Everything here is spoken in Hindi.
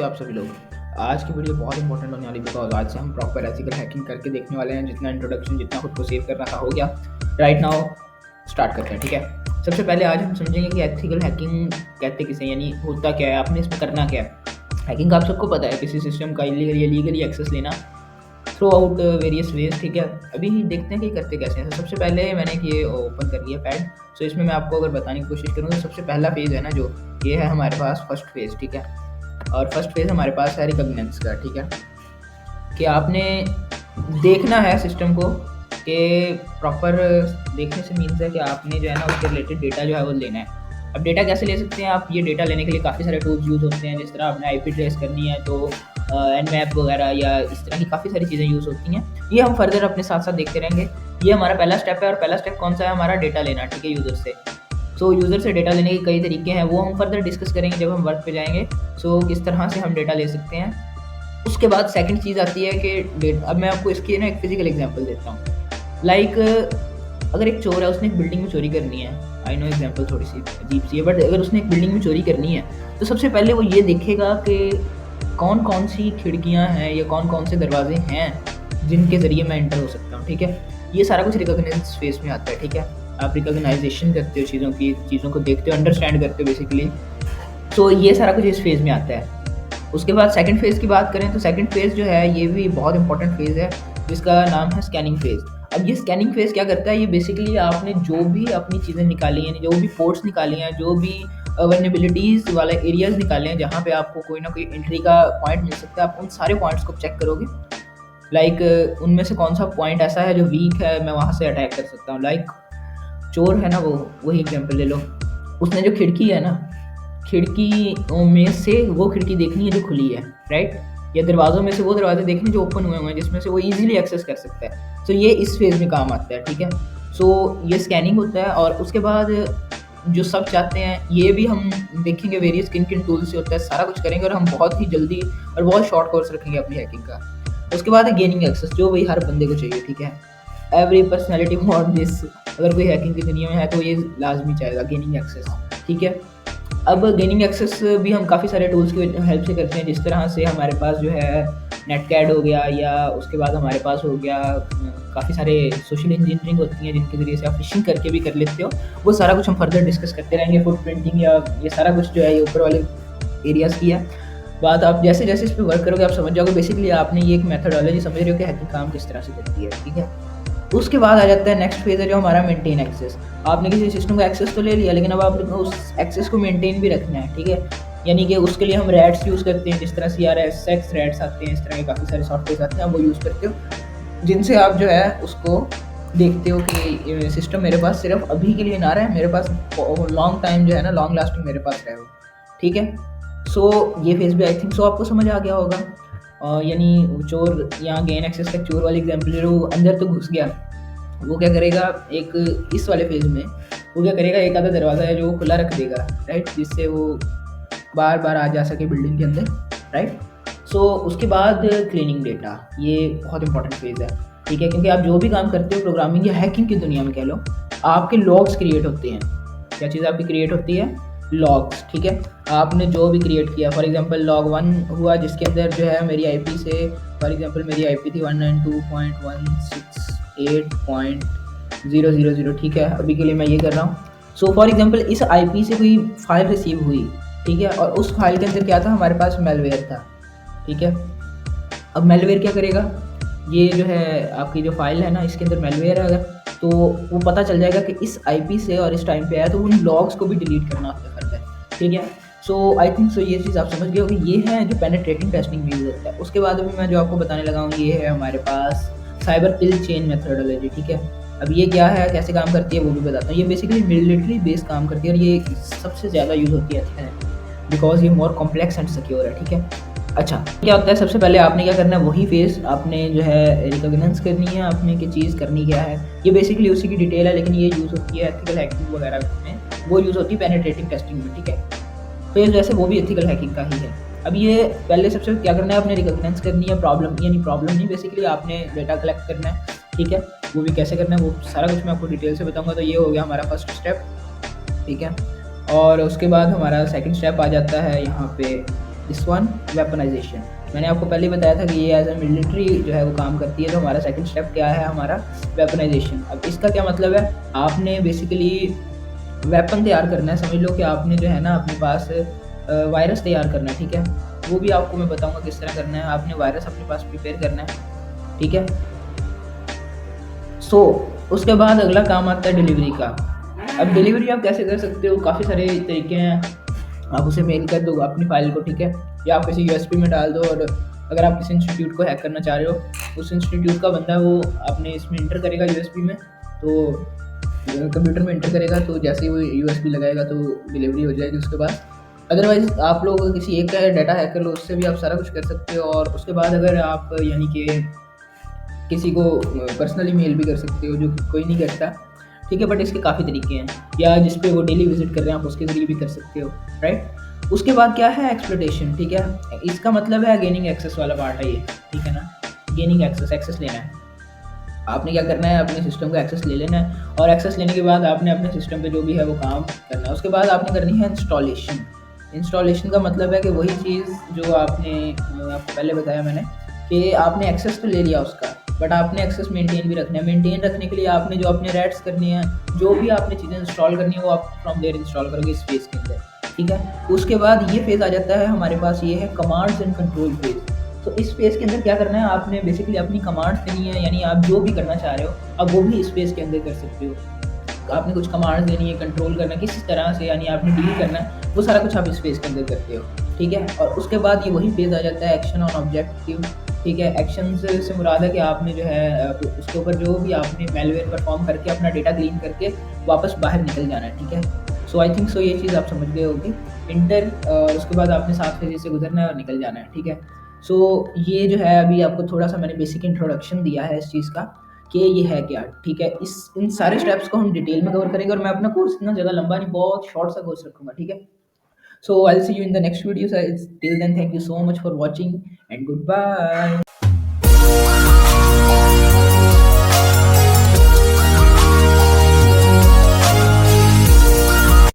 हो आप सभी लोग। आज की वीडियो बहुत इंपॉर्टेंट होने वाली बिकॉज आज से हम प्रॉपर एथिकल हैकिंग करके देखने वाले हैं। जितना इंट्रोडक्शन, जितना खुद को सेव करना था हो गया। राइट नाउ स्टार्ट करते हैं, ठीक है। सबसे पहले आज हम समझेंगे कि एथिकल हैकिंग कहते किसे, यानी होता क्या है, आपने इसमें करना क्या है। हैकिंग आप सबको पता है, किसी सिस्टम का इलीगली या लीगली एक्सेस लेना थ्रू आउट वेरियस वेज, ठीक है। अभी देखते हैं कि करते कैसे हैं। तो सबसे पहले मैंने ये ओपन कर लिया पैड। सो इसमें मैं आपको अगर बताने की कोशिश करूँ तो सबसे पहला फेज़ है ना, जो ये है हमारे पास फर्स्ट फेज़, ठीक है। और फर्स्ट फेज़ हमारे पास है रिकॉग्निजेंस का, ठीक है। कि आपने देखना है सिस्टम को, कि प्रॉपर देखने से मीन्स है कि आपने जो है ना उसके रिलेटेड डेटा जो है वो लेना है। अब डेटा कैसे ले सकते हैं आप, ये डेटा लेने के लिए काफ़ी सारे टूल्स यूज़ होते हैं। जिस तरह आपने आईपी ट्रेस करनी है तो एनमैप वगैरह या इस तरह की काफ़ी सारी चीज़ें यूज़ होती हैं। ये हम फर्दर अपने साथ साथ देखते रहेंगे। ये हमारा पहला स्टेप है, और पहला स्टेप कौन सा है, हमारा डेटा लेना, ठीक है, यूज़र से। सो यूज़र से डेटा लेने के कई तरीके हैं, वो हम फर्दर डिस्कस करेंगे जब हम वर्क पे जाएंगे। सो किस तरह से हम डेटा ले सकते हैं। उसके बाद सेकंड चीज़ आती है कि अब मैं आपको इसकी ना एक फिजिकल एग्जांपल देता हूँ। लाइक अगर एक चोर है, उसने एक बिल्डिंग में चोरी करनी है। आई नो एग्जांपल थोड़ी सी अजीब सी है, बट अगर उसने एक बिल्डिंग में चोरी करनी है तो सबसे पहले वो ये देखेगा कि कौन कौन सी खिड़कियाँ हैं या कौन कौन से दरवाजे हैं जिनके ज़रिए मैं एंटर हो सकता हूँ, ठीक है। ये सारा कुछ रिकॉग्निजेंस फेज में आता है, ठीक है। आप रिकॉग्नाइजेशन करते हो चीज़ों को देखते हो, अंडरस्टैंड करते हो बेसिकली। तो ये सारा कुछ इस फेज़ में आता है। उसके बाद सेकंड फेज़ की बात करें तो सेकंड फेज़ जो है ये भी बहुत इंपॉर्टेंट फेज़ है, जिसका नाम है स्कैनिंग फेज़। अब ये स्कैनिंग फेज़ क्या करता है, ये बेसिकली आपने जो भी अपनी चीज़ें निकाली हैं, जो भी पोर्ट्स निकाली हैं, जो भी वल्नरेबिलिटीज़ वाले एरियाज़ निकाले हैं जहाँ पे आपको कोई ना कोई एंट्री का पॉइंट मिल सकता है, आप उन सारे पॉइंट्स को चेक करोगे। लाइक उनमें से कौन सा पॉइंट ऐसा है जो वीक है, मैं वहाँ से अटैक कर सकता हूँ। लाइक चोर है ना, वही एग्जांपल ले लो। उसने जो खिड़की है ना, खिड़की में से वो खिड़की देखनी है जो खुली है, राइट। या दरवाज़ों में से वो दरवाजे देखने जो ओपन हुए हैं, जिसमें से वो ईजिली एक्सेस कर सकता है। सो ये इस फेज़ में काम आता है, ठीक है। सो ये स्कैनिंग होता है। और उसके बाद जो सब चाहते हैं ये भी हम देखेंगे, वेरियस किन किन टूल्स से होता है, सारा कुछ करेंगे। और हम बहुत ही जल्दी और बहुत शॉर्ट कोर्स रखेंगे अपनी हैकिंग का। उसके बाद है गेनिंग एक्सेस, जो भाई हर बंदे को चाहिए, ठीक है। Every personality want this. अगर कोई हैकिंग की दुनिया में है तो ये लाजमी चाहेगा गेनिंग एक्सेस, ठीक है। अब गेनिंग एक्सेस भी हम काफ़ी सारे टूल्स की हेल्प से करते हैं। जिस तरह से हमारे पास जो है नेटकैड हो गया, या उसके बाद हमारे पास हो गया काफ़ी सारे सोशल इंजीनियरिंग होती हैं जिनके ज़रिए से आप फिशिंग करके भी कर लेते हो। वो सारा कुछ हम फर्दर डिस्कस करते रहेंगे। फुट प्रिंटिंग या ये सारा कुछ जो है ये ऊपर वाले एरियाज़ की है बात। आप जैसे जैसे इस पर वर्क करोगे आप समझ जाओगे। बेसिकली आपने ये एक मेथोडोलॉजी समझ रहे हो कि हैकिंग काम किस तरह से करती है, ठीक है। उसके बाद आ जाता है नेक्स्ट फेज़ है जो हमारा मेंटेन एक्सेस। आपने किसी सिस्टम का एक्सेस तो ले लिया, लेकिन अब आपने उस एक्सेस को मेंटेन भी रखना है, ठीक है। यानी कि उसके लिए हम रैट्स यूज़ करते हैं, जिस तरह CRSX रैट्स आते हैं, इस तरह के काफ़ी सारे सॉफ्टवेयर आते हैं, आप वो यूज़ करते हो, जिनसे आप जो है उसको देखते हो कि सिस्टम मेरे पास सिर्फ अभी के लिए ना रहे, मेरे पास लॉन्ग टाइम जो है ना, लॉन्ग लास्टिंग मेरे पास रहे हो, ठीक है। सो ये फेज़ भी आई थिंक सो आपको समझ आ गया होगा। यानी चोर, यहाँ गेन एक्सेस का चोर वाली एग्जाम्पल ले लो, वो अंदर तो घुस गया, वो क्या करेगा, एक इस वाले फेज़ में वो क्या करेगा, एक आधा दरवाज़ा है जो वो खुला रख देगा, राइट, जिससे वो बार बार आ जा सके बिल्डिंग के अंदर, राइट। सो उसके बाद क्लीनिंग डेटा, ये बहुत इंपॉर्टेंट फेज़ है, ठीक है। क्योंकि आप जो भी काम करते हो प्रोग्रामिंग या हैकिंग की दुनिया में कह लो, आपके लॉग्स क्रिएट होते हैं। क्या चीज़ आपकी क्रिएट होती है, लॉग्स, ठीक है। आपने जो भी क्रिएट किया, फॉर एग्जांपल log 1 हुआ, जिसके अंदर जो है मेरी आईपी से, फॉर एग्जांपल मेरी आईपी थी 192.168.000, ठीक है। अभी के लिए मैं ये कर रहा हूँ। सो फॉर एग्जांपल इस आईपी से कोई फाइल रिसीव हुई, ठीक है, और उस फाइल के अंदर क्या था, हमारे पास मेलवेयर था, ठीक है। अब मेलवेयर क्या करेगा, ये जो है आपकी जो फाइल है ना, इसके अंदर मेलवेयर है अगर, तो वो पता चल जाएगा कि इस आईपी से और इस टाइम पे आया, तो उन लॉग्स को भी डिलीट करना होता है फर्दर, ठीक है। सो आई थिंक सो ये चीज़ आप समझ गए हो कि ये है जो पेनिट्रेटिंग टेस्टिंग में यूज़ होता है। उसके बाद अभी मैं जो आपको बताने लगा हूँ, ये है हमारे पास साइबर किल चेन मेथोडोलॉजी, ठीक है। अब ये क्या है, कैसे काम करती है, वो भी बताता हूँ। ये बेसिकली मिलिट्री बेस्ड काम करती है, और ये सबसे ज़्यादा यूज़ होती है बिकॉज ये मोर कॉम्प्लेक्स एंड सिक्योर है, ठीक है। अच्छा, क्या होता है, सबसे पहले आपने क्या करना है, वही फेज़ आपने जो है रिकॉग्नाइज करनी है आपने कि चीज़ करनी क्या है। ये बेसिकली उसी की डिटेल है, लेकिन ये यूज़ होती है एथिकल हैकिंग वगैरह में, वो यूज़ होती है पेनिट्रेटिंग टेस्टिंग में, ठीक है। फेज़ वैसे वो भी एथिकल हैकिंग का ही है। अब ये पहले सबसे क्या करना है, आपने रिकॉग्नाइज करनी है प्रॉब्लम, यानी प्रॉब्लम नहीं, बेसिकली आपने डेटा कलेक्ट करना है, ठीक है। वो भी कैसे करना है, वो सारा कुछ मैं आपको डिटेल से बताऊँगा। तो ये हो गया हमारा फर्स्ट स्टेप, ठीक है। और उसके बाद हमारा सेकंड स्टेप आ जाता है यहाँ पे दिस वन वेपनाइजेशन। मैंने आपको पहले ही बताया था कि ये एज ए मिलिट्री जो है वो काम करती है। तो हमारा सेकंड स्टेप क्या है, हमारा वेपनाइजेशन। अब इसका क्या मतलब है, आपने बेसिकली वेपन तैयार करना है। समझ लो कि आपने जो है ना अपने पास वायरस तैयार करना है, ठीक है। वो भी आपको मैं बताऊंगा किस तरह करना है। आपने वायरस अपने पास प्रिपेयर करना है, ठीक है। सो उसके बाद अगला काम आता है डिलीवरी का। अब डिलीवरी आप कैसे कर सकते हो, काफ़ी सारे तरीके हैं। आप उसे मेल कर दो अपनी फाइल को, ठीक है, या आप किसी यूएसपी में डाल दो। और अगर आप किसी इंस्टीट्यूट को हैक करना चाह रहे हो, उस इंस्टीट्यूट का बंदा वो आपने इसमें इंटर करेगा यूएसपी में, तो कंप्यूटर में इंटर करेगा, तो जैसे ही वो यूएसपी लगाएगा तो डिलीवरी हो जाएगी उसके बाद। अदरवाइज आप लोग किसी एक का डाटा हैक कर लो, उससे भी आप सारा कुछ कर सकते हो। और उसके बाद अगर आप यानी कि किसी को पर्सनली मेल भी कर सकते हो, जो कि कोई नहीं करता, ठीक है। बट इसके काफ़ी तरीके हैं, या जिस पे वो डेली विजिट कर रहे हैं आप उसके ज़रिए भी कर सकते हो, राइट। उसके बाद क्या है, एक्सप्लोइटेशन, ठीक है। इसका मतलब है गेनिंग एक्सेस वाला पार्ट है ये, ठीक है ना। गेनिंग एक्सेस, एक्सेस लेना है। आपने क्या करना है, अपने सिस्टम का एक्सेस ले लेना है। और एक्सेस लेने के बाद आपने अपने सिस्टम पे जो भी है वो काम करना है। उसके बाद आपने करनी है इंस्टॉलेशन। इंस्टॉलेशन का मतलब है कि वही चीज़ जो आपने आपको पहले बताया मैंने, कि आपने एक्सेस तो ले लिया उसका, बट आपने एक्सेस मेंटेन भी रखना है। मेंटेन रखने के लिए आपने जो अपने रेट्स करनी है, जो भी आपने चीज़ें इंस्टॉल करनी है, वो आप फ्रॉम देयर इंस्टॉल करोगे इस फेज़ के अंदर, ठीक है। उसके बाद ये फेज़ आ जाता है हमारे पास, ये है कमांड्स एंड कंट्रोल फेज़। तो इस फेज़ के अंदर क्या करना है, आपने बेसिकली अपनी कमांड्स देनी है, यानी आप जो भी करना चाह रहे हो, आप वो भी इस फेज़ के अंदर कर सकते हो। आपने कुछ कमांड्स देनी है, कंट्रोल करना है किस तरह से, यानी आपने डील करना है, वो सारा कुछ आप इस फेज़ के अंदर करते हो, ठीक है। और उसके बाद ये वही फेज़ आ जाता है एक्शन ऑन ऑब्जेक्टिव, ठीक है। एक्शन से मुराद है कि आपने जो है उसके ऊपर जो भी आपने मेलवेयर परफॉर्म करके अपना डेटा क्लीन करके वापस बाहर निकल जाना है, ठीक है। सो आई थिंक सो ये चीज़ आप समझ गए होगी। इंटर और उसके बाद आपने 7 फेजेस से गुजरना है और निकल जाना है, ठीक है। सो ये जो है अभी आपको थोड़ा सा मैंने बेसिक इंट्रोडक्शन दिया है इस चीज़ का, कि ये है क्या, ठीक है। इस इन सारे स्टेप्स को हम डिटेल में कवर करेंगे। और मैं अपना कोर्स इतना ज़्यादा लंबा नहीं, बहुत शॉर्ट सा कोर्स रखूँगा, ठीक है। So I will see you in the next video. Till then thank you so much for watching and good bye.